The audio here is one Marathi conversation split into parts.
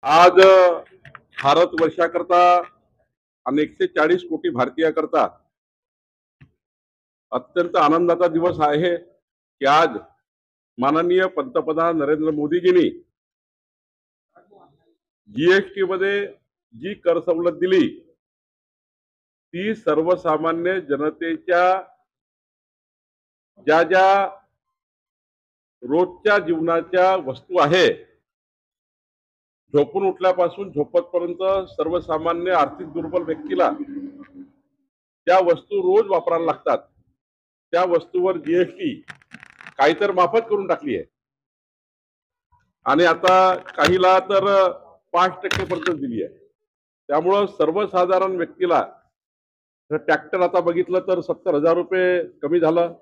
आज भारत वर्षाकरता आणि 140 कोटी भारतीयाकरता अत्यंत आनंदाचा दिवस आहे की आज माननीय पंतप्रधान नरेंद्र मोदीजींनी जीएसटी मध्ये जी कर सवलत दिली ती सर्वसामान्य जनतेच्या ज्या ज्या रोजच्या जीवनाच्या वस्तू आहे, झोपून उठल्यापासून झोपतपर्यंत सर्वसामान्य आर्थिक दुर्बल व्यक्तीला ज्या वस्तू रोज वापरायला लागतात त्या वस्तूवर जीएसटी काही तर माफत करून टाकली आहे आणि आता काहीला तर 5% पर्यंत दिली आहे. त्यामुळं सर्वसाधारण व्यक्तीला ट्रॅक्टर आता बघितलं तर 70,000 रुपये कमी झालं.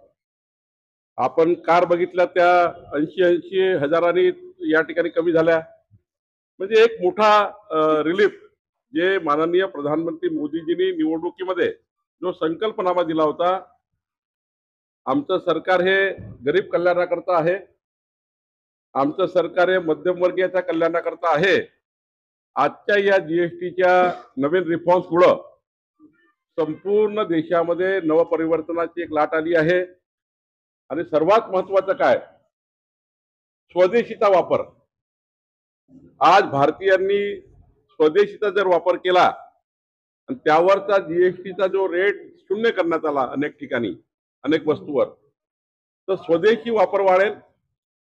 आपण कार बघितल्या त्या 80 हजारांनी या ठिकाणी कमी झाल्या. म्हणजे एक मोठा रिलीफ जे माननीय प्रधानमंत्री मोदीजींनी निवडणुकीमध्ये जो संकल्पनामा दिला होता, आमचं सरकार हे गरीब कल्याणाकरता आहे, आमचं सरकार हे मध्यमवर्गीयाच्या कल्याणाकरता आहे. आजच्या या जीएसटीच्या नवीन रिफॉर्म्समुळे संपूर्ण देशामध्ये नवपरिवर्तनाची एक लाट आली आहे. आणि सर्वात महत्वाचं काय, स्वदेशीचा वापर. आज भारतीयांनी स्वदेशीचा जर वापर केला आणि त्यावरचा जीएसटीचा जो रेट शून्य करण्यात आला अनेक ठिकाणी अनेक वस्तूवर, तर स्वदेशी वापर वाढेल.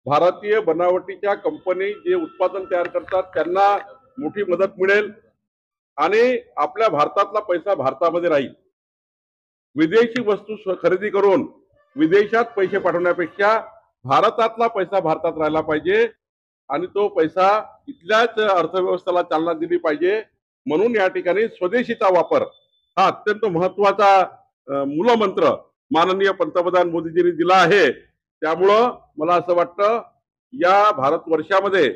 भारतीय बनावटीच्या कंपनी जे उत्पादन तयार करतात त्यांना मोठी मदत मिळेल आणि आपल्या भारतातला पैसा भारतामध्ये राहील. विदेशी वस्तू खरेदी करून विदेशात पैसे पाठवण्यापेक्षा भारतातला पैसा भारतात राहिला पाहिजे आणि तो पैसा इथल्याच अर्थव्यवस्थेला चालना दिली पाहिजे. म्हणून या ठिकाणी स्वदेशीचा वापर हा अत्यंत महत्वाचा मूलमंत्र माननीय पंतप्रधान मोदीजींनी दिला आहे. त्यामुळं मला असं वाटतं या भारत वर्षामध्ये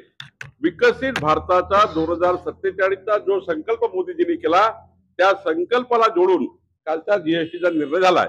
विकसित भारताचा 2047चा जो संकल्प मोदीजींनी केला त्या संकल्पाला जोडून कालचा जीएसटीचा निर्णय झालाय.